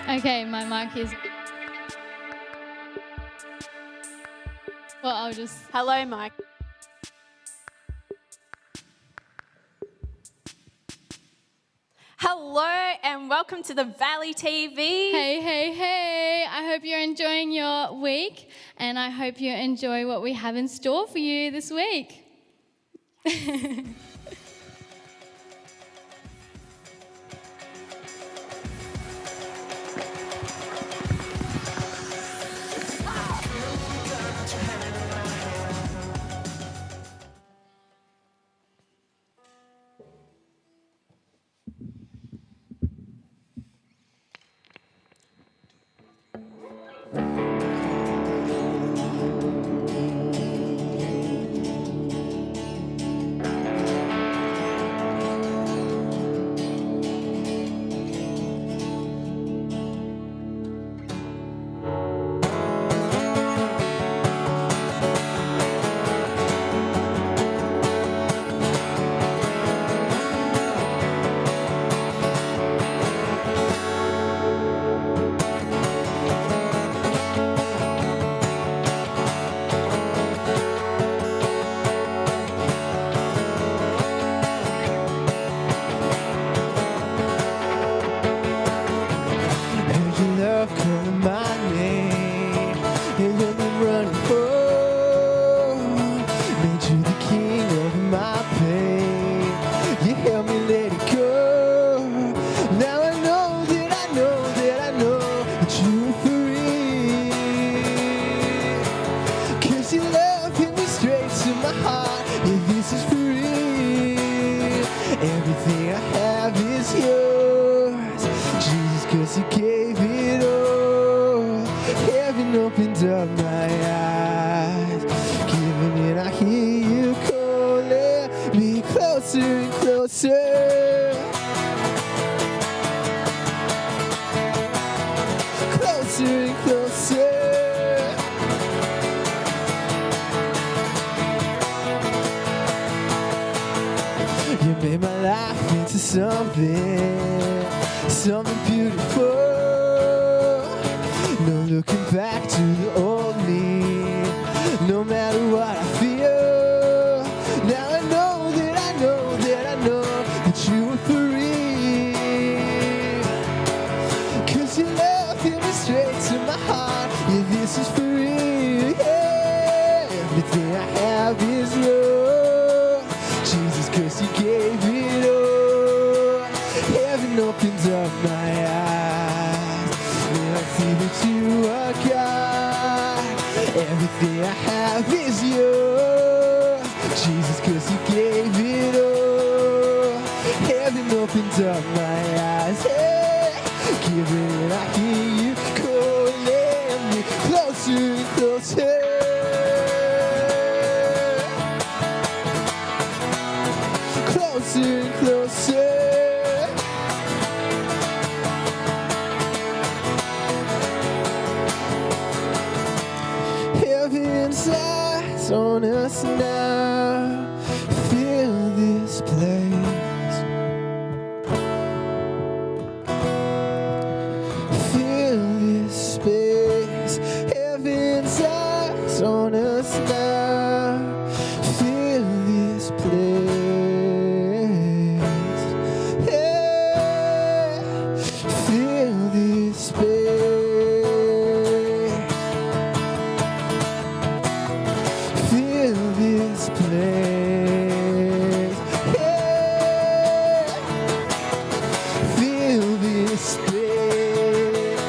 Okay, my mic is. Well, I'll just. Hello, Mike. Hello and welcome to the Valley TV. Hey, hey, hey. I hope you're enjoying your week and I hope you enjoy what we have in store for you this week. Everything I have is yours, Jesus, 'cause you gave it all. Heaven opened up my eyes, giving it, I hear you calling me closer and closer. Closer and closer. You made my life into something beautiful. No looking back to the old me, no matter what I feel. Now I know that I know that I know that you were free. 'Cause your love hit me straight to my heart. Yeah, this is free. Yeah, everything I have is yours, Jesus, 'cause you gave it all. Heaven opens up my eyes, and I see that you are God. Everything I have is yours, Jesus, 'cause you gave it all. Heaven opens up my eyes, hey, giving it, I hear you calling me closer and closer. Closer and closer. Heaven's eyes on us now. Fill this place. Fill this space. Heaven's eyes on us now. Fill this place. Yeah. Fill this space. Fill this place. Yeah. Fill this space.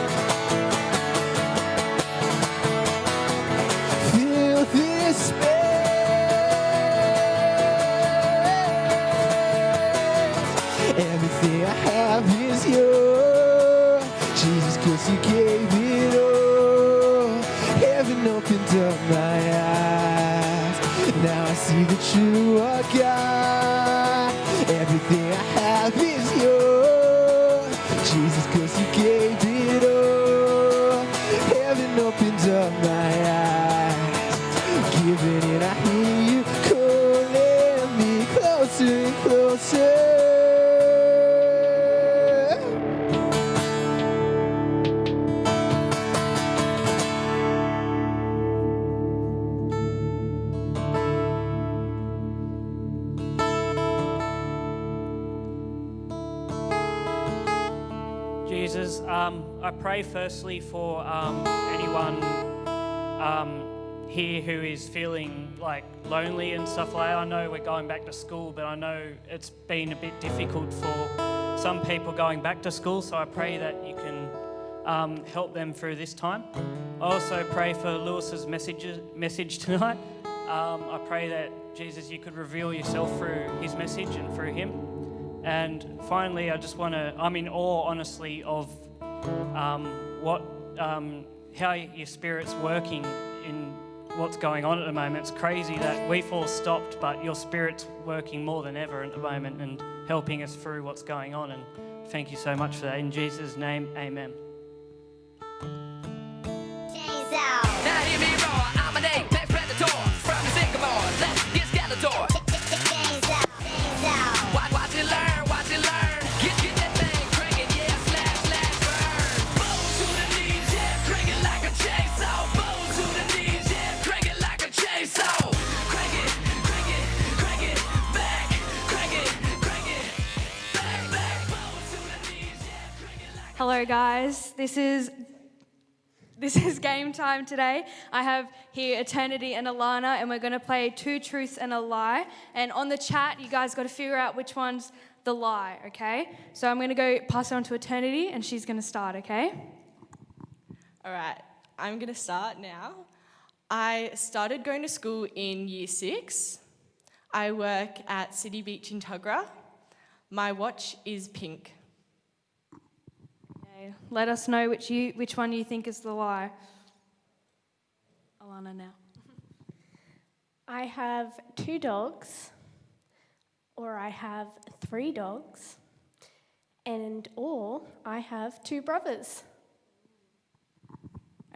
Fill this space. Everything I have is yours, Jesus, 'cause you gave it all. Heaven opened up my eyes, now I see that you are God. Everything I have is yours, Jesus, 'cause you gave it all. Heaven opened up my eyes, giving it, I hear you calling me closer and closer. Jesus, I pray firstly for anyone here who is feeling like lonely and stuff like that. I know we're going back to school, but I know it's been a bit difficult for some people going back to school, so I pray that you can help them through this time. I also pray for Lewis's message tonight. I pray that, Jesus, you could reveal yourself through his message and through him. And finally, I'm in awe, honestly, of how your Spirit's working in what's going on at the moment. It's crazy that we've all stopped, but your Spirit's working more than ever at the moment and helping us through what's going on. And thank you so much for that. In Jesus' name, amen. Now hear me roar, I'm an apex predator from the sycamore. Let's get Skeletor. Watch it learn. Get that thing cranking, yeah, slash, burn. Bows to the knees, yeah, crank it like a chainsaw. Bows to the knees, yeah, crank it like a chainsaw. Crank it, back, crank it, back. Bows to the knees, yeah, crank it like. Hello, guys. This is game time today. I have here Eternity and Alana, and we're going to play Two Truths and a Lie. And on the chat, you guys got to figure out which one's the lie, okay? So I'm going to go pass it on to Eternity, and she's going to start, okay? All right, I'm going to start now. I started going to school in Year 6. I work at City Beach in Tuggerah. My watch is pink. Okay, let us know which one you think is the lie. Alana now. I have 2 dogs, or I have 3 dogs, or I have 2 brothers.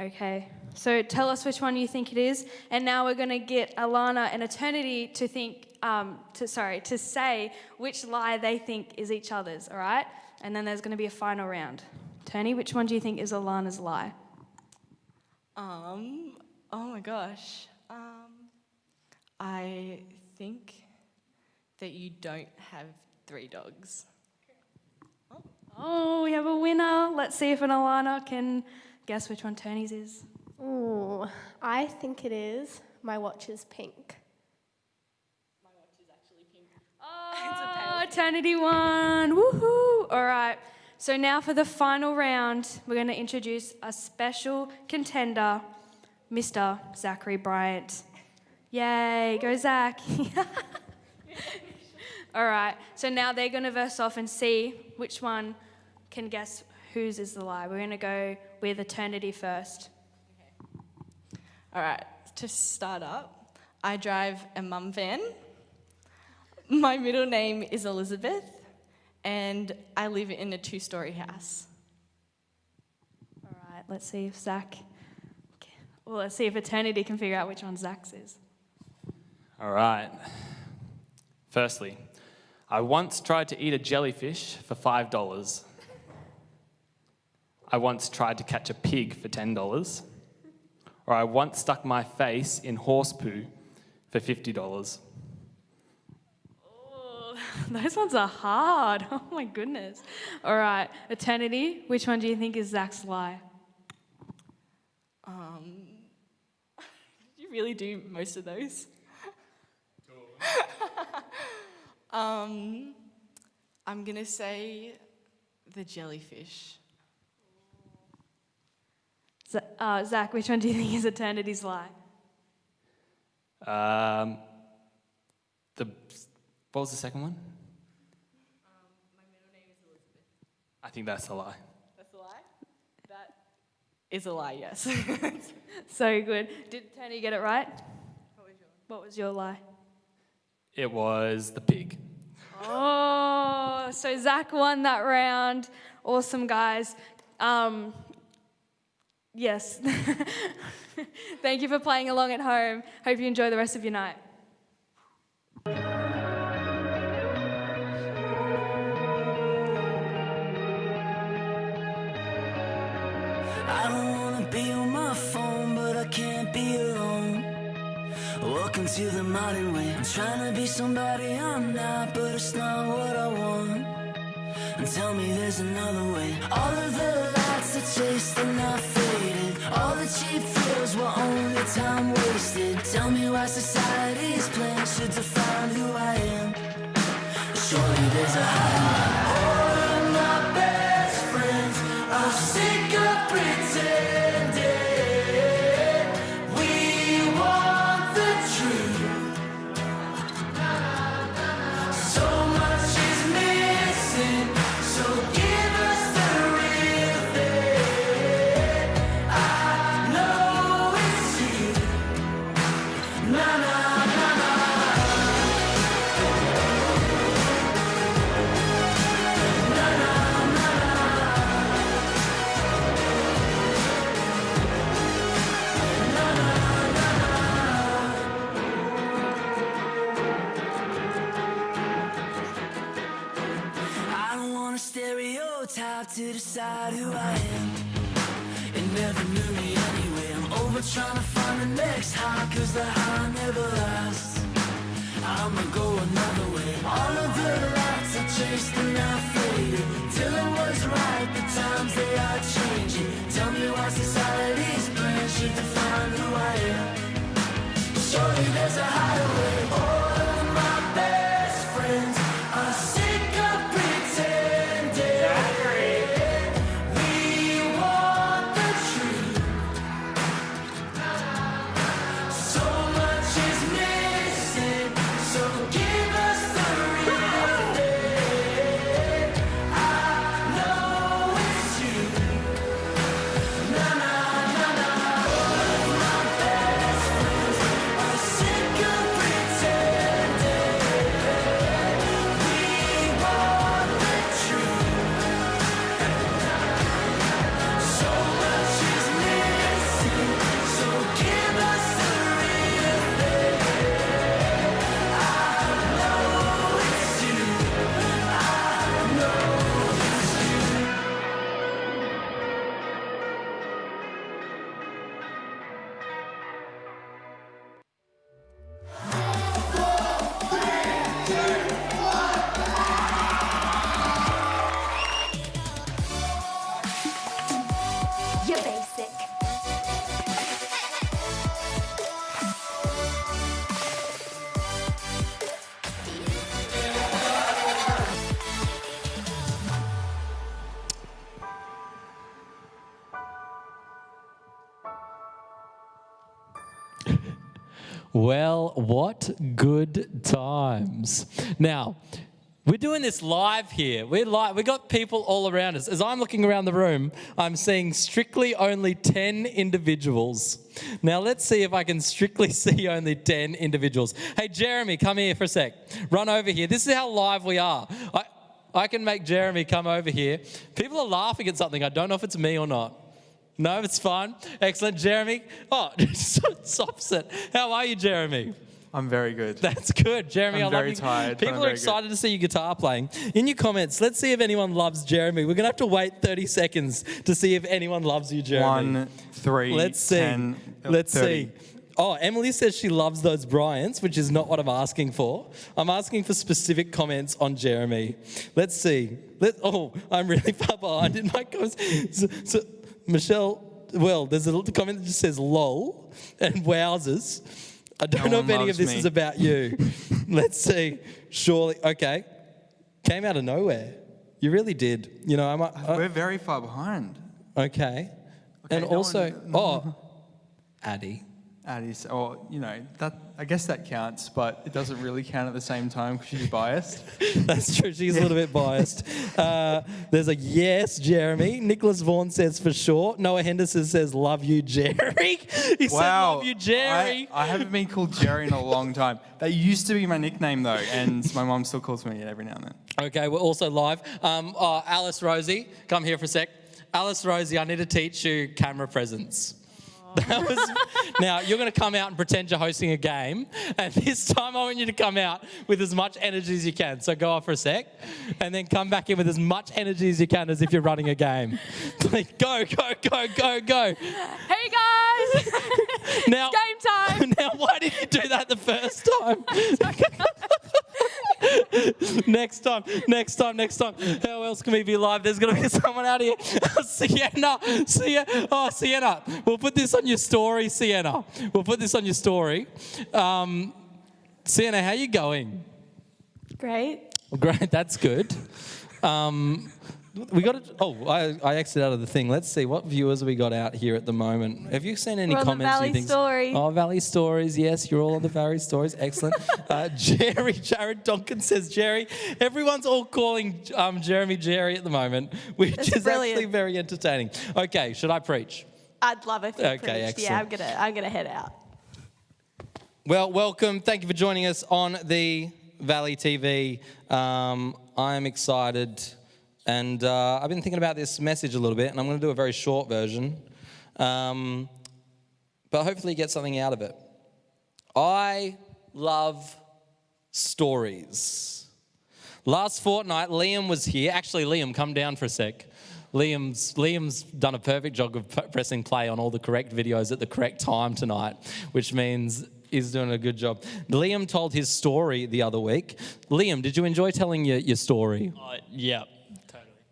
Okay, so tell us which one you think it is, and now we're going to get Alana and Eternity to to say which lie they think is each other's, all right? And then there's going to be a final round. Eternity, which one do you think is Alana's lie? Oh my gosh. I think that you don't have 3 dogs. Oh, we have a winner. Let's see if an Alana can guess which one Tony's is. Ooh, I think it is. My watch is pink. Oh, Eternity won. Woohoo. All right. So now for the final round, we're going to introduce a special contender, Mr. Zachary Bryant. Yay, go Zach. All right, so now they're going to verse off and see which one can guess whose is the lie. We're going to go with Eternity first. All right, to start up, I drive a mum van. My middle name is Elizabeth, and I live in a 2-story house. All right, let's see if let's see if Eternity can figure out which one Zach's is. All right. Firstly, I once tried to eat a jellyfish for $5. I once tried to catch a pig for $10. Or I once stuck my face in horse poo for $50. Oh, those ones are hard. Oh my goodness. All right, Eternity, which one do you think is Zach's lie? Did you really do most of those? I'm going to say the jellyfish. Zach, which one do you think is Eternity's lie? What was the second one? My middle name is Elizabeth. I think that's a lie. That's a lie? That is a lie, yes. So good. Did Eternity get it right? What was your lie? It was the pig. Oh, so Zach won that round. Awesome, guys. Yes. Thank you for playing along at home. Hope you enjoy the rest of your night. I don't wanna be on my phone, but I can't be alone. Welcome to the modern way. I'm trying to be somebody I'm not, but it's not what I want. And tell me there's another way. All of the lights are chased and not faded. All the cheap thrills were only time wasted. Tell me why society's plan should define who I am. Surely there's a higher. All of my best friends are sick of pretending. We want the truth. So much is missing, so give us the real thing. I know it's you. Na na na na. Na na na na. Na na I don't want a stereotype to decide who I am. It never knew me anyway. I'm over trying to find the next high, cause the high never lasts. I'ma go another way. All of the lights I chased and now faded. Till it was right, the times they are changing. Tell me why society's plan should define who I am. Surely there's a higher way. All of my best friends are sick of pretending. We want the truth. So much is missing, so give us the real thing. I know it's you. Na na na na. All of my best friends are sick of pretending. We want the truth. So much is missing, so give us the real thing. I know it's you. I know it's you. You're basic. Well, what good times. Now, we're doing this live here. We're live. We got people all around us. As I'm looking around the room, I'm seeing strictly only 10 individuals. Now, let's see if I can strictly see only 10 individuals. Hey, Jeremy, come here for a sec. Run over here. This is how live we are. I can make Jeremy come over here. People are laughing at something. I don't know if it's me or not. No, it's fine. Excellent. Jeremy. Oh, it's opposite. How are you, Jeremy? I'm very good. That's good. Jeremy, I'm I love very you. tired, but People I'm are very excited to see you guitar playing. In your comments, let's see if anyone loves Jeremy. We're going to have to wait 30 seconds to see if anyone loves you, Jeremy. 1, 3, Let's see. 10, Let's 30. see. Oh, Emily says she loves those Bryants, which is not what I'm asking for. I'm asking for specific comments on Jeremy. Let's see. I'm really far behind in my comments. So Michelle, well, there's a little comment that just says lol and wowzers. I don't know if any of this is about you. Let's see. Surely, okay. Came out of nowhere. You really did. You know, we're very far behind. Okay. And also, Addie. Addie's, that I guess that counts, but it doesn't really count at the same time because she's biased. That's true. She's a little bit biased. There's a yes, Jeremy. Nicholas Vaughan says for sure. Noah Henderson says love you, Jerry. He said love you, Jerry. I haven't been called Jerry in a long time. That used to be my nickname though, and my mum still calls me it every now and then. Okay, we're also live. Alice Rosie, come here for a sec. Alice Rosie, I need to teach you camera presence. Now, you're going to come out and pretend you're hosting a game, and this time I want you to come out with as much energy as you can. So go off for a sec, and then come back in with as much energy as you can as if you're running a game. Like, go, go, go, go, go. Hey guys! Now, it's game time! Now, why did you do that the first time? Next time. How else can we be live? There's going to be someone out here. Sienna. Oh, Sienna. We'll put this on your story, Sienna. Sienna, how you going? Great. Great, that's good. We got to. Oh, I exited out of the thing. Let's see what viewers have we got out here at the moment. Have you seen any We're on the comments? Valley Story. Oh, Valley Stories. Yes, you're all on the Valley Stories. Excellent. Jared Donkin says Jerry. Everyone's all calling Jerry at the moment, which That's is brilliant. actually very entertaining. Okay, should I preach? I'd love it if you Okay, preached. Yeah, excellent. I'm gonna head out. Well, welcome. Thank you for joining us on the Valley TV. I'm excited. And I've been thinking about this message a little bit, and I'm going to do a very short version. But hopefully you get something out of it. I love stories. Last fortnight, Liam was here. Actually, Liam, come down for a sec. Liam's done a perfect job of pressing play on all the correct videos at the correct time tonight, which means he's doing a good job. Liam told his story the other week. Liam, did you enjoy telling your story? Yeah.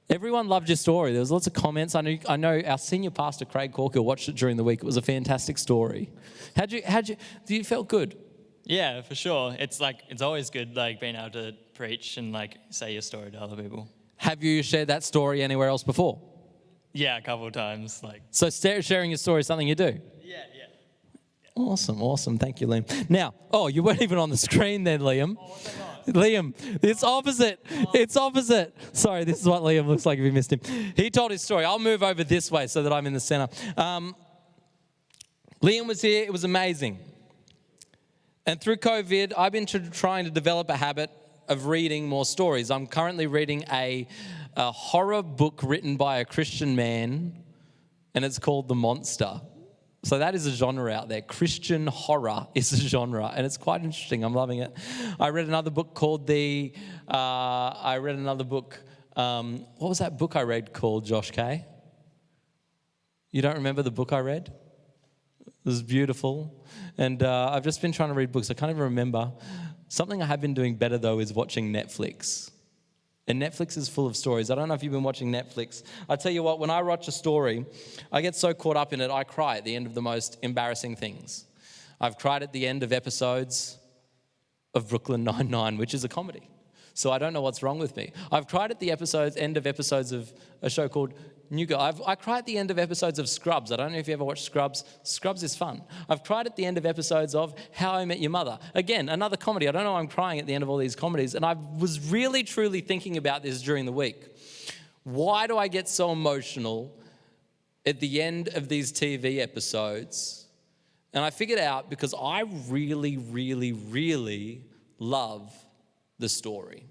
Everyone loved your story. There was lots of comments. I know our senior pastor, Craig Corker, watched it during the week. It was a fantastic story. Do you felt good? Yeah, for sure. It's always good being able to preach and say your story to other people. Have you shared that story anywhere else before? Yeah, a couple of times. So sharing your story is something you do? Yeah. Awesome. Thank you, Liam. Now, you weren't even on the screen then, Liam. Oh, was I not? Liam, it's opposite. It's opposite. Sorry, this is what Liam looks like if you missed him. He told his story. I'll move over this way so that I'm in the center. Liam was here. It was amazing. And through COVID, I've been trying to develop a habit of reading more stories. I'm currently reading a horror book written by a Christian man, and it's called The Monster. So that is a genre out there. Christian horror is a genre, and it's quite interesting. I'm loving it. I read another book called what was that book I read called, Josh K? You don't remember the book I read? It was beautiful. And I've just been trying to read books. I can't even remember. Something I have been doing better, though, is watching Netflix. And Netflix is full of stories. I don't know if you've been watching Netflix. I tell you what, when I watch a story, I get so caught up in it, I cry at the end of the most embarrassing things. I've cried at the end of episodes of Brooklyn Nine-Nine, which is a comedy. So I don't know what's wrong with me. I've cried at the end of episodes of a show called New Girl. I cry at the end of episodes of Scrubs. I don't know if you ever watched Scrubs. Scrubs is fun. I've cried at the end of episodes of How I Met Your Mother. Again, another comedy. I don't know why I'm crying at the end of all these comedies. And I was really, truly thinking about this during the week. Why do I get so emotional at the end of these TV episodes? And I figured out because I really, really, really love the story.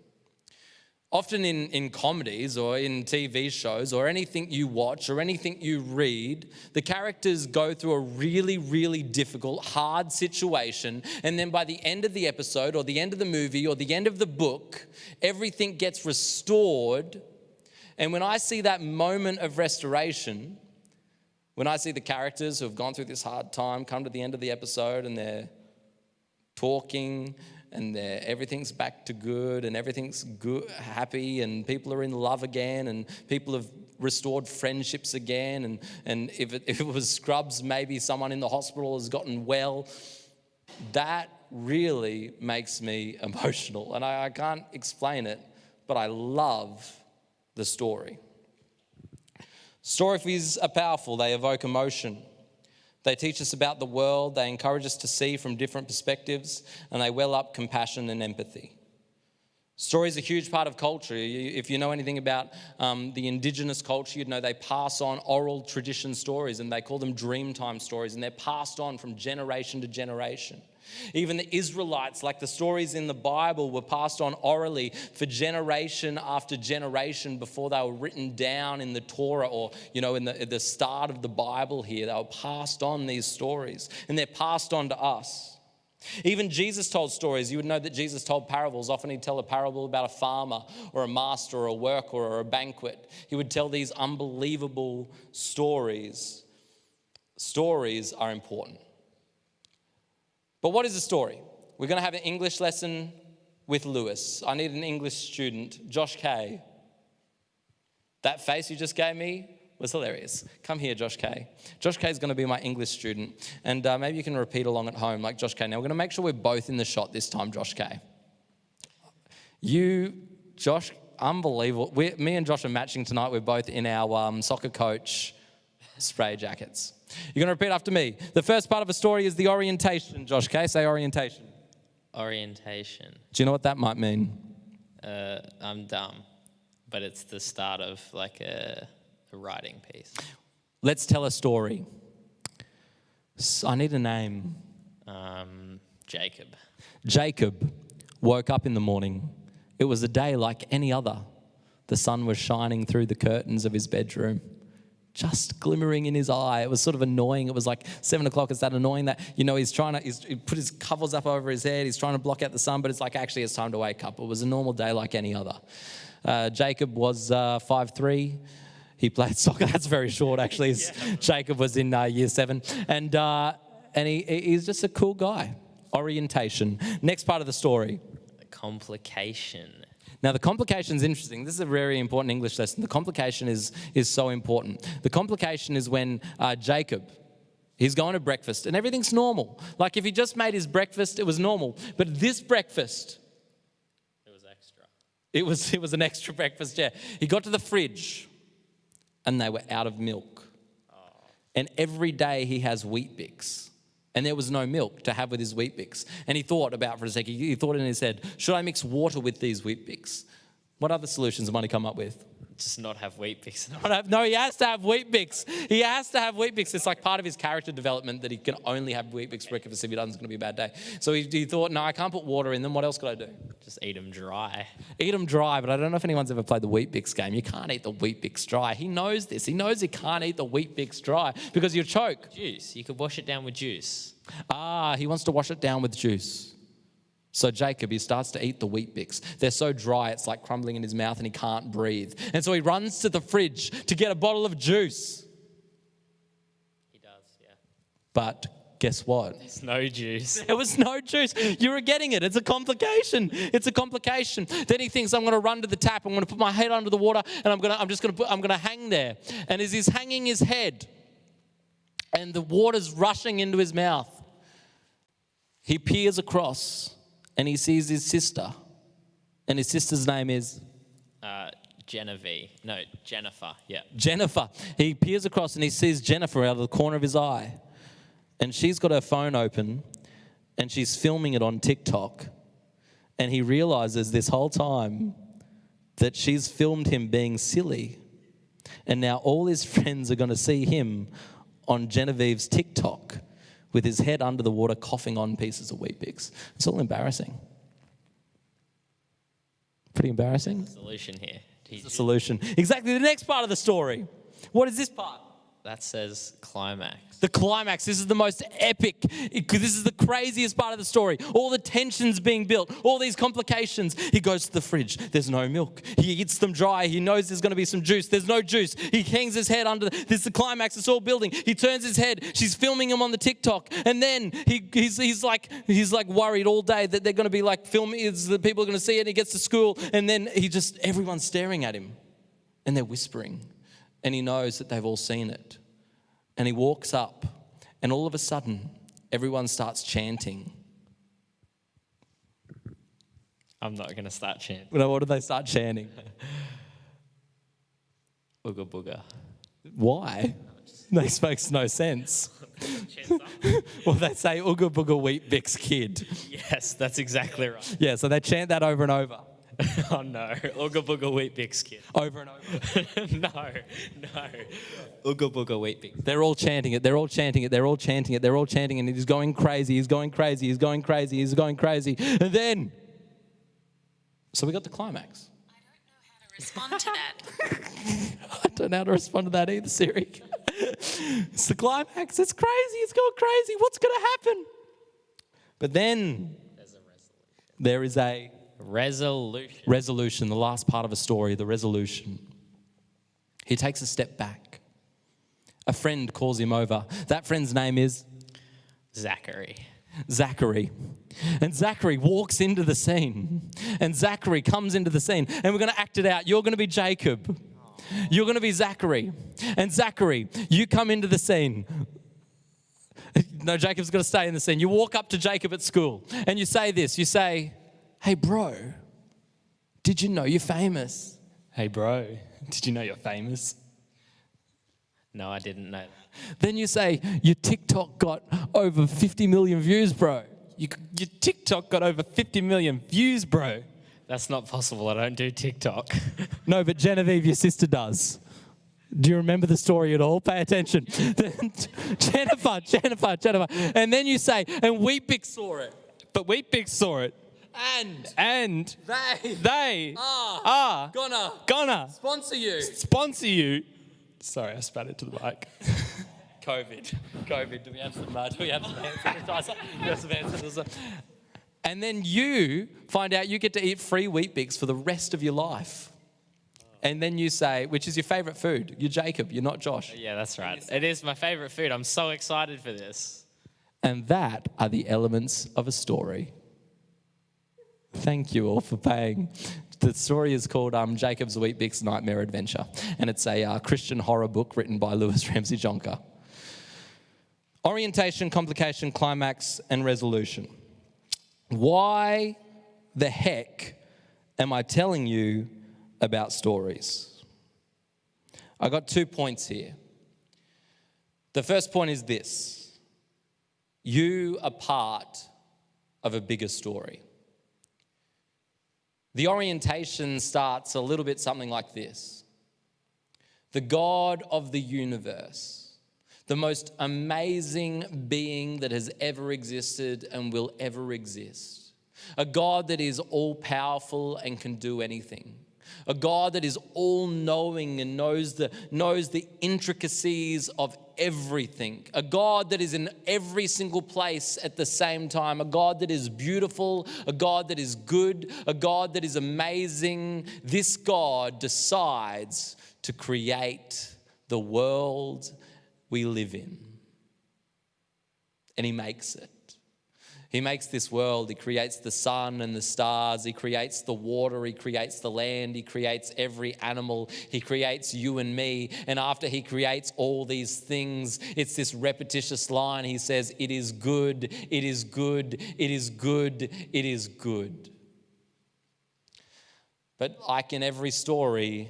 Often in comedies or in TV shows or anything you watch or anything you read, the characters go through a really, really difficult, hard situation, and then by the end of the episode or the end of the movie or the end of the book, everything gets restored. And when I see that moment of restoration, when I see the characters who have gone through this hard time come to the end of the episode and they're talking and everything's back to good and everything's good, happy, and people are in love again and people have restored friendships again, and if it was Scrubs, maybe someone in the hospital has gotten well. That really makes me emotional, and I can't explain it, but I love the story. Stories are powerful. They evoke emotion. They teach us about the world, they encourage us to see from different perspectives, and they well up compassion and empathy. Stories are a huge part of culture. If you know anything about the indigenous culture, you'd know they pass on oral tradition stories, and they call them dreamtime stories, and they're passed on from generation to generation. Even the Israelites, like the stories in the Bible, were passed on orally for generation after generation before they were written down in the Torah or, in the start of the Bible here. They were passed on, these stories, and they're passed on to us. Even Jesus told stories. You would know that Jesus told parables. Often he'd tell a parable about a farmer or a master or a worker or a banquet. He would tell these unbelievable stories. Stories are important. But what is a story? We're going to have an English lesson with Lewis. I need an English student. Josh Kay. That face you just gave me was hilarious. Come here, Josh Kay. Josh Kay is going to be my English student. And maybe you can repeat along at home like Josh Kay. Now, we're going to make sure we're both in the shot this time, Josh Kay. You, Josh, unbelievable. Me and Josh are matching tonight. We're both in our soccer coach spray jackets. You're going to repeat after me. The first part of a story is the orientation. Josh Kay, say orientation. Orientation. Do you know what that might mean? I'm dumb, but it's the start of like a writing piece. Let's tell a story. I need a name. Jacob. Jacob woke up in the morning. It was a day like any other. The sun was shining through the curtains of his bedroom, just glimmering in his eye. It was sort of annoying. It was like 7 o'clock. It's that annoying that, he put his covers up over his head. He's trying to block out the sun, but it's like, actually, it's time to wake up. It was a normal day like any other. Jacob was 5'3". He played soccer. That's very short, actually. Jacob was in year 7. And he's just a cool guy. Orientation. Next part of the story. Complication. Now, the complication is interesting. This is a very important English lesson. The complication is so important. The complication is when Jacob, he's going to breakfast and everything's normal. Like if he just made his breakfast, it was normal. But this breakfast, It was extra. it was an extra breakfast, yeah. He got to the fridge and they were out of milk. And every day he has Weet-Bix. And there was no milk to have with his Weet-Bix. And he thought about for a second, he thought in his head, should I mix water with these Weet-Bix? What other solutions might he come up with? Just not have Weet-Bix. No, he has to have Weet-Bix. He has to have Weet-Bix. It's like part of his character development that he can only have Weet-Bix breakfast if he doesn't, it's going to be a bad day. So he thought, no, I can't put water in them. What else could I do? Just eat them dry. Eat them dry, but I don't know if anyone's ever played the Weet-Bix game. You can't eat the Weet-Bix dry. He knows this. He knows he can't eat the Weet-Bix dry because you'll choke. Juice. You could wash it down with juice. He wants to wash it down with juice. So Jacob, he starts to eat the Weet-Bix. They're so dry, it's like crumbling in his mouth and he can't breathe. And so he runs to the fridge to get a bottle of juice. He does, yeah. But guess what? There's no juice. There was no juice. You were getting it. It's a complication. It's a complication. Then he thinks, I'm going to run to the tap. I'm going to put my head under the water and I'm going to hang there. And as he's hanging his head and the water's rushing into his mouth, he peers across and he sees his sister. And his sister's name is? Jennifer, yeah. Jennifer. He peers across and he sees Jennifer out of the corner of his eye. And she's got her phone open and she's filming it on TikTok. And he realizes this whole time that she's filmed him being silly. And now all his friends are going to see him on Genevieve's TikTok with his head under the water coughing on pieces of Weet-Bix. It's all embarrassing. Pretty embarrassing. Solution here. It's the solution. Exactly. The next part of the story. What is this part? That says climax. The climax. This is the most epic. This is the craziest part of the story. All the tensions being built. All these complications. He goes to the fridge. There's no milk. He eats them dry. He knows there's going to be some juice. There's no juice. He hangs his head under. This is the climax. It's all building. He turns his head. She's filming him on the TikTok. And then he's like worried all day that they're going to be like filming. The people are going to see it. He gets to school. And then everyone's staring at him. And they're whispering. And he knows that they've all seen it. And he walks up, and all of a sudden, everyone starts chanting. I'm not going to start chanting. What do they start chanting? Ooga booga. Why? That makes no sense. Well, they say Ooga booga Weet-Bix kid. Yes, that's exactly right. Yeah, so they chant that over and over. Oh no, Ooga booga Weet-Bix kid. Over and over. No. Ooga booga Weet-Bix. They're all chanting it. They're all chanting it. They're all chanting it. They're all chanting, and he's going crazy. He's going crazy. He's going crazy. He's going crazy. And then, so we got the climax. Respond to that. I don't know how to respond to that either, Siri. It's the climax. It's crazy. It's going crazy. What's going to happen? But then there is a resolution, the last part of a story, the resolution. He takes a step back. A friend calls him over. That friend's name is? Zachary. Zachary. And Zachary walks into the scene. And Zachary comes into the scene. And we're going to act it out. You're going to be Jacob. You're going to be Zachary. And Zachary, you come into the scene. No, Jacob's got to stay in the scene. You walk up to Jacob at school and you say this. You say, hey, bro, did you know you're famous? Hey, bro, did you know you're famous? No, I didn't know that. Then you say, your TikTok got over 50 million views, bro. Your TikTok got over 50 million views, bro. That's not possible. I don't do TikTok. No, but Genevieve, your sister, does. Do you remember the story at all? Pay attention. Jennifer. And then you say, and Weet-Bix saw it. But Weet-Bix saw it. And they are gonna sponsor you. Sorry, I spat it to the mic. COVID. Do we have some hand sanitizer? And then you find out you get to eat free Weet-Bix for the rest of your life. And then you say, which is your favourite food? You're Jacob, you're not Josh. Yeah, that's right. It is my favourite food. I'm so excited for this. And that are the elements of a story. Thank you all for paying. The story is called Jacob's Weet-Bix Nightmare Adventure. And it's a Christian horror book written by Lewis Ramsey Jonker. Orientation, complication, climax, and resolution. Why the heck am I telling you about stories? I got 2 points here. The first point is this. You are part of a bigger story. The orientation starts a little bit something like this. The God of the universe, the most amazing being that has ever existed and will ever exist. A God that is all-powerful and can do anything. A God that is all-knowing and knows the intricacies of everything. A God that is in every single place at the same time. A God that is beautiful. A God that is good. A God that is amazing. This God decides to create the world we live in. And He makes it. He makes this world. He creates the sun and the stars. He creates the water. He creates the land. He creates every animal. He creates you and me. And after He creates all these things, it's this repetitious line. He says, it is good, it is good, it is good, it is good. But like in every story,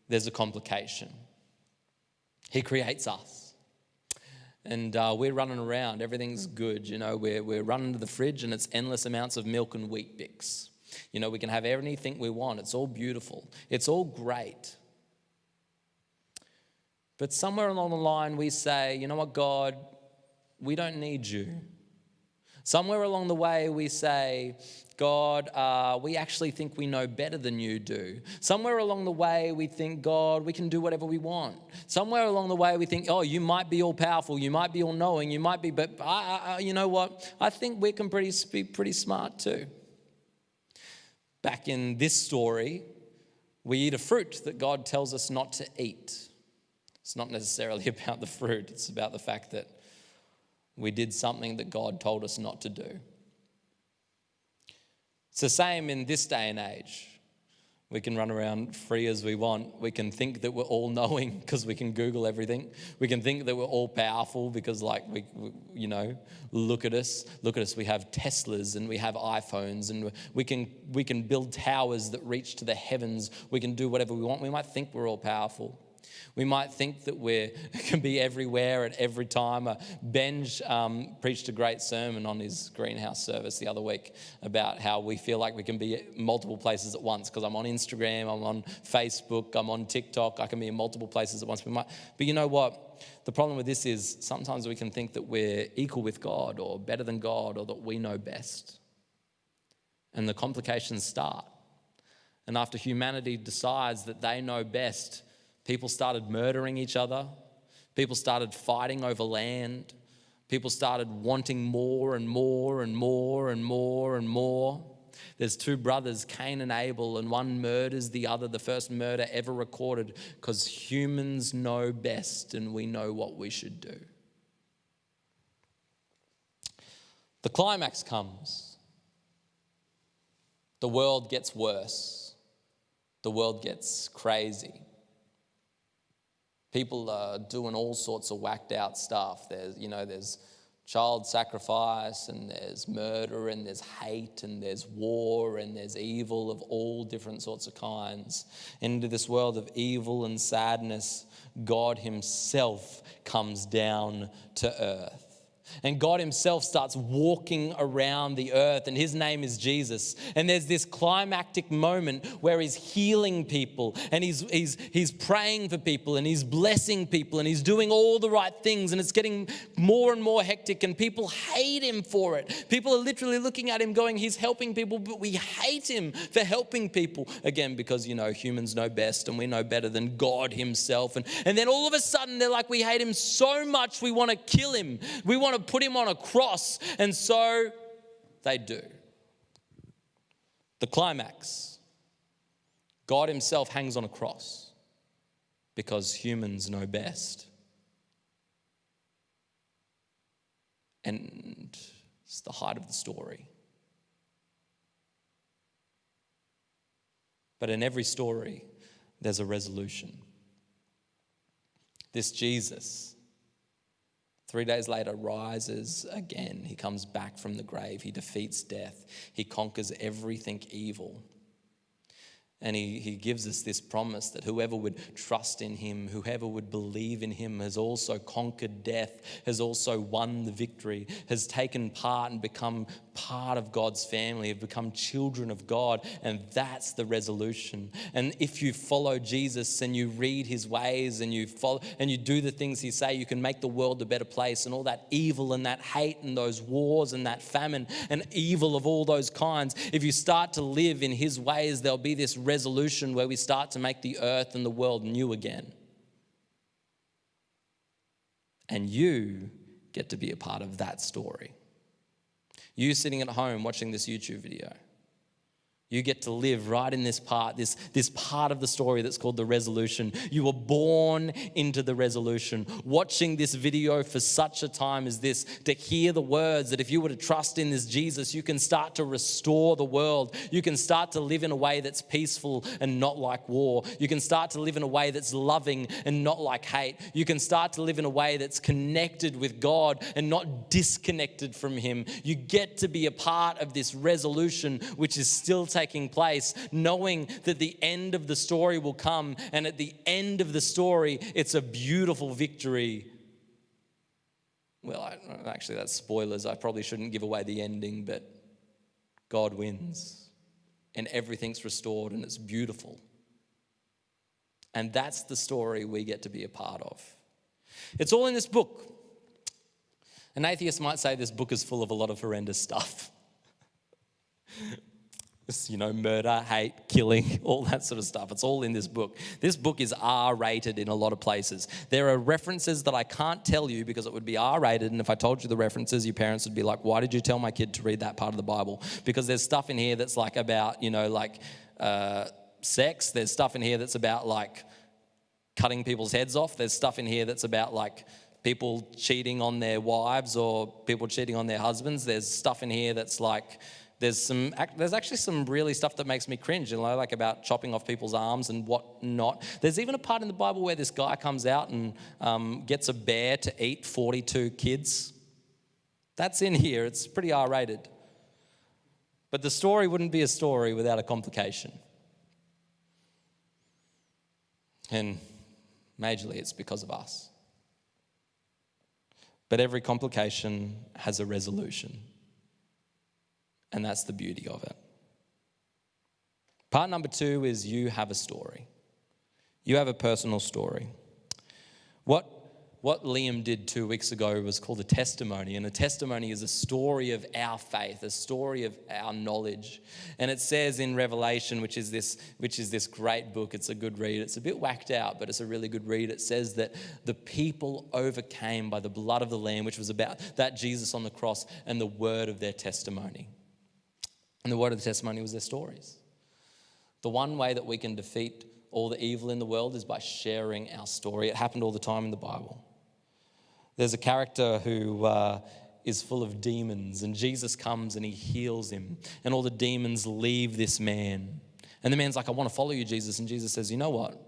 there's a complication. He creates us. And we're running around, everything's good, you know, we're running to the fridge and it's endless amounts of milk and Weet-Bix. You know, we can have anything we want, it's all beautiful, it's all great. But somewhere along the line we say, you know what, God, we don't need you. Somewhere along the way we say, God, we actually think we know better than you do. Somewhere along the way we think, God, we can do whatever we want. Somewhere along the way we think, oh, you might be all powerful, you might be all knowing, you might be, but you know what? I think we can be pretty smart too. Back in this story, we eat a fruit that God tells us not to eat. It's not necessarily about the fruit, it's about the fact that we did something that God told us not to do. It's the same in this day and age. We can run around free as we want. We can think that we're all knowing because we can Google everything. We can think that we're all powerful because we you know, look at us. We have Teslas and we have iPhones and we can build towers that reach to the heavens. We can do whatever we want. We might think we're all powerful. We might think that we can be everywhere at every time. Benj preached a great sermon on his greenhouse service the other week about how we feel like we can be at multiple places at once because I'm on Instagram, I'm on Facebook, I'm on TikTok. I can be in multiple places at once. But you know what? The problem with this is sometimes we can think that we're equal with God or better than God or that we know best. And the complications start. And after humanity decides that they know best, people started murdering each other. People started fighting over land. People started wanting more and more and more and more and more. There's two brothers, Cain and Abel, and one murders the other, the first murder ever recorded, because humans know best and we know what we should do. The climax comes. The world gets worse. The world gets crazy. People are doing all sorts of whacked out stuff. There's child sacrifice, and there's murder, and there's hate, and there's war, and there's evil of all different sorts of kinds. Into this world of evil and sadness, God himself comes down to earth. And God himself starts walking around the earth, and his name is Jesus. And there's this climactic moment where he's healing people, and he's praying for people, and he's blessing people, and he's doing all the right things, and it's getting more and more hectic, and people hate him for it. People are literally looking at him going, he's helping people, but we hate him for helping people. Again, because, humans know best, and we know better than God himself. And then all of a sudden, they're like, we hate him so much, we want to kill him. We want to put him on a cross. And so they do. The climax. God himself hangs on a cross because humans know best. And it's the height of the story. But in every story, there's a resolution. This Jesus, 3 days later, rises again. He comes back from the grave. He defeats death. He conquers everything evil. And he gives us this promise that whoever would trust in him, whoever would believe in him, has also conquered death, has also won the victory, has taken part and become part of God's family, have become children of God. And that's the resolution. And if you follow Jesus and you read his ways and you follow and you do the things he say, you can make the world a better place. And all that evil and that hate and those wars and that famine and evil of all those kinds, if you start to live in his ways, there'll be this resolution where we start to make the earth and the world new again. And you get to be a part of that story. You sitting at home watching this YouTube video, you get to live right in this part of the story that's called the resolution. You were born into the resolution. Watching this video for such a time as this, to hear the words that if you were to trust in this Jesus, you can start to restore the world. You can start to live in a way that's peaceful and not like war. You can start to live in a way that's loving and not like hate. You can start to live in a way that's connected with God and not disconnected from him. You get to be a part of this resolution, which is still taking place, knowing that the end of the story will come, and at the end of the story, it's a beautiful victory. Well, actually, that's spoilers. I probably shouldn't give away the ending, but God wins, and everything's restored, and it's beautiful. And that's the story we get to be a part of. It's all in this book. An atheist might say this book is full of a lot of horrendous stuff. Murder, hate, killing, all that sort of stuff. It's all in this book. This book is R-rated in a lot of places. There are references that I can't tell you because it would be R-rated, and if I told you the references, your parents would be like, why did you tell my kid to read that part of the Bible? Because there's stuff in here that's like about, sex. There's stuff in here that's about like cutting people's heads off. There's stuff in here that's about like people cheating on their wives or people cheating on their husbands. There's stuff in here that's like, there's actually some really stuff that makes me cringe, like about chopping off people's arms and whatnot. There's even a part in the Bible where this guy comes out and gets a bear to eat 42 kids. That's in here. It's pretty R-rated. But the story wouldn't be a story without a complication. And majorly it's because of us. But every complication has a resolution. And that's the beauty of it. Part number 2 is you have a story. You have a personal story. What Liam did 2 weeks ago was called a testimony. And a testimony is a story of our faith, a story of our knowledge. And it says in Revelation, which is this great book, it's a good read. It's a bit whacked out, but it's a really good read. It says that the people overcame by the blood of the Lamb, which was about that Jesus on the cross, and the word of their testimony. And the word of the testimony was their stories. The one way that we can defeat all the evil in the world is by sharing our story. It happened all the time in the Bible. There's a character who is full of demons, and Jesus comes and he heals him, and all the demons leave this man. And the man's like, I want to follow you, Jesus. And Jesus says, you know what?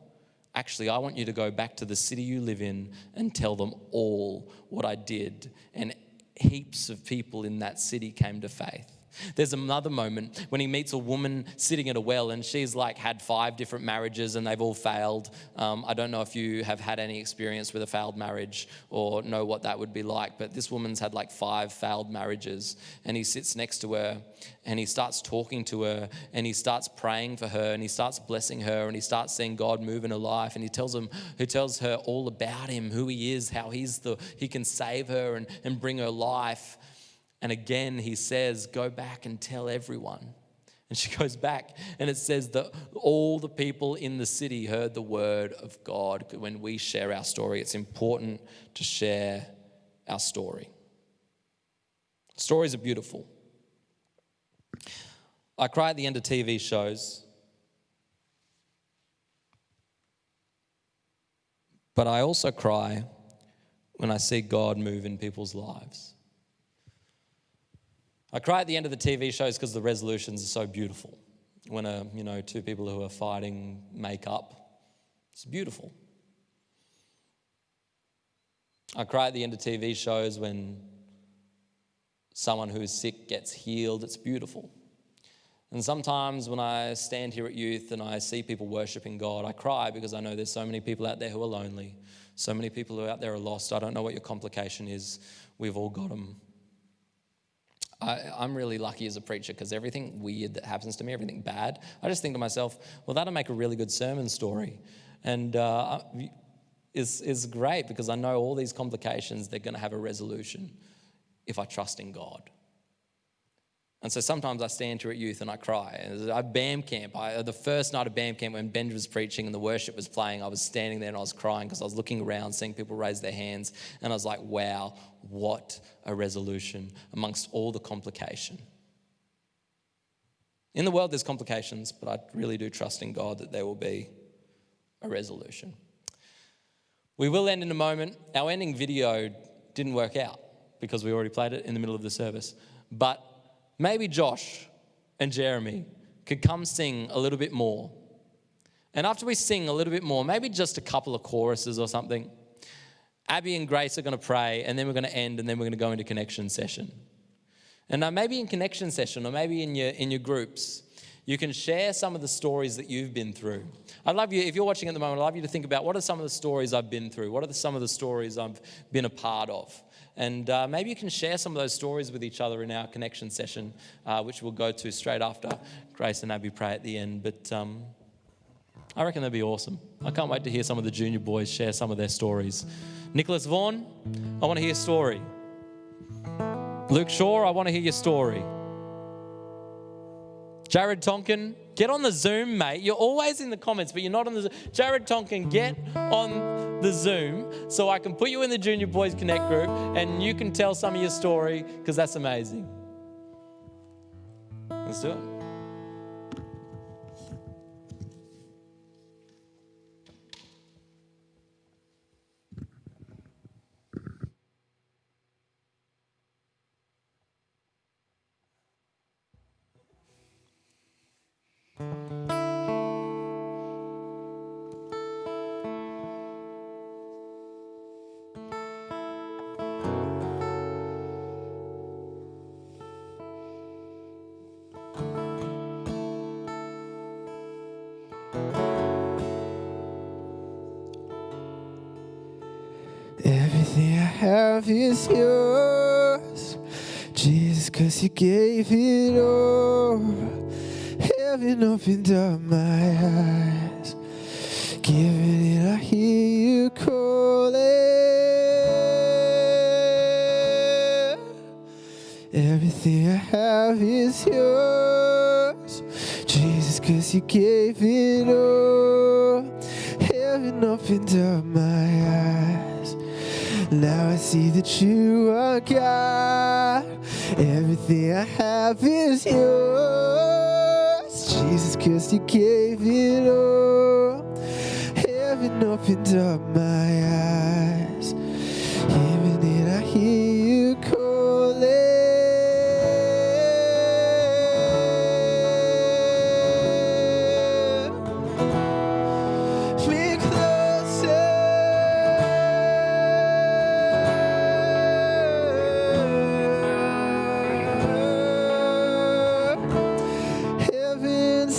Actually, I want you to go back to the city you live in and tell them all what I did. And heaps of people in that city came to faith. There's another moment when he meets a woman sitting at a well, and she's like had 5 different marriages and they've all failed. I don't know if you have had any experience with a failed marriage or know what that would be like, but this woman's had like 5 failed marriages, and he sits next to her and he starts talking to her and he starts praying for her and he starts blessing her and he starts seeing God move in her life, and he tells her all about him, who he is, how he can save her and bring her life. And again, he says, go back and tell everyone. And she goes back, and it says that all the people in the city heard the word of God. When we share our story, it's important to share our story. Stories are beautiful. I cry at the end of TV shows, but I also cry when I see God move in people's lives. I cry at the end of the TV shows because the resolutions are so beautiful. When 2 people who are fighting make up, it's beautiful. I cry at the end of TV shows when someone who is sick gets healed. It's beautiful. And sometimes when I stand here at youth and I see people worshiping God, I cry because I know there's so many people out there who are lonely. So many people who are out there are lost. I don't know what your complication is. We've all got them. I'm really lucky as a preacher because everything weird that happens to me, everything bad, I just think to myself, well, that'll make a really good sermon story. And it's great because I know all these complications, they're going to have a resolution if I trust in God. And so sometimes I stand here at youth and I cry. At BAM camp, the first night of BAM camp when Ben was preaching and the worship was playing, I was standing there and I was crying because I was looking around, seeing people raise their hands, and I was like, wow, what a resolution amongst all the complication. In the world there's complications, but I really do trust in God that there will be a resolution. We will end in a moment. Our ending video didn't work out because we already played it in the middle of the service. But maybe Josh and Jeremy could come sing a little bit more. And after we sing a little bit more, maybe just a couple of choruses or something, Abby and Grace are going to pray, and then we're going to end, and then we're going to go into connection session. And maybe in connection session or maybe in your groups, you can share some of the stories that you've been through. I'd love you, if you're watching at the moment, I'd love you to think about what are some of the stories I've been through? What are some of the stories I've been a part of? And maybe you can share some of those stories with each other in our connection session, which we'll go to straight after Grace and Abby pray at the end. But I reckon that'd be awesome. I can't wait to hear some of the junior boys share some of their stories. Nicholas Vaughan, I want to hear your story. Luke Shaw, I want to hear your story. Jared Tonkin, get on the Zoom, mate. You're always in the comments, but you're not on the Zoom. Jared Tonkin, get on the Zoom so I can put you in the Junior Boys Connect group and you can tell some of your story because that's amazing. Let's do it. Everything I have is yours, Jesus, 'cause you gave it all. Heaven opened up my eyes, giving it, I hear you calling. Everything I have is yours, Jesus, 'cause you gave it all. Heaven opened up my eyes, now I see that you are God. Everything I have is yours, Jesus, 'cause you gave it all. Heaven opened up my eyes, even then I hear you calling.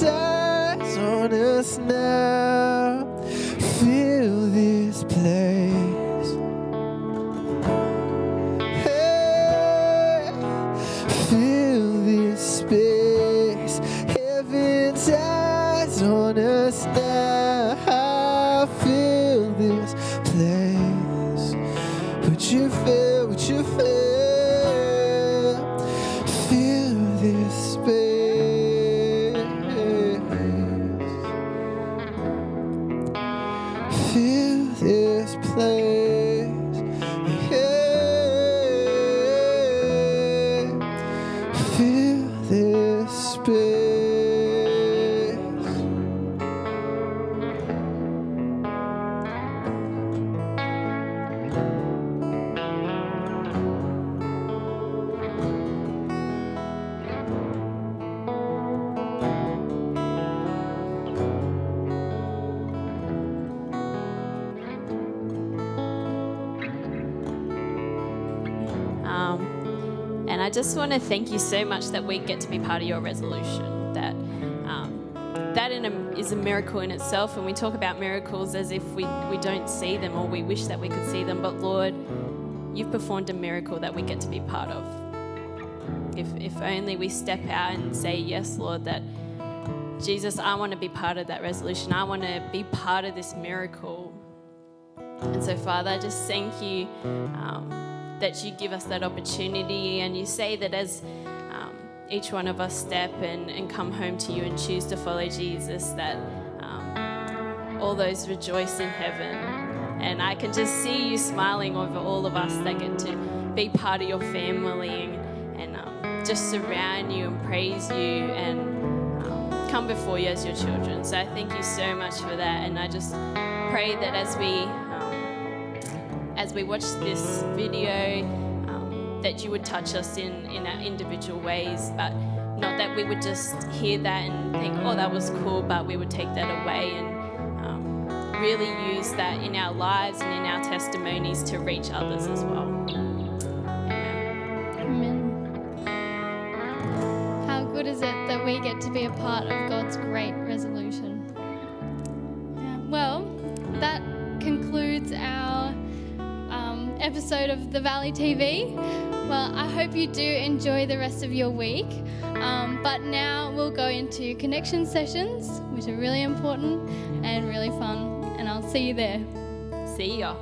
Heaven's eyes on us now. Fill this place. Hey, fill this space. Heaven's eyes on us now. Fill this place. Would you fill? Would you fill? Fill this space. Fill this place. Yeah. Fill this space. And I just want to thank you so much that we get to be part of your resolution. That is a miracle in itself. And we talk about miracles as if we don't see them or we wish that we could see them. But Lord, you've performed a miracle that we get to be part of. If only we step out and say, yes, Lord, that Jesus, I want to be part of that resolution. I want to be part of this miracle. And so, Father, I just thank you that you give us that opportunity, and you say that as each one of us step and come home to you and choose to follow Jesus, that all those rejoice in heaven. And I can just see you smiling over all of us that get to be part of your family and just surround you and praise you and come before you as your children. So I thank you so much for that, and I just pray that as we watch this video, that you would touch us in our individual ways, but not that we would just hear that and think, oh, that was cool, but we would take that away and really use that in our lives and in our testimonies to reach others as well. Amen. How good is it that we get to be a part of God's great resolution? Yeah. Well, that concludes our episode of The Valley TV. Well, I hope you do enjoy the rest of your week. But now we'll go into connection sessions, which are really important and really fun. And I'll see you there. See ya.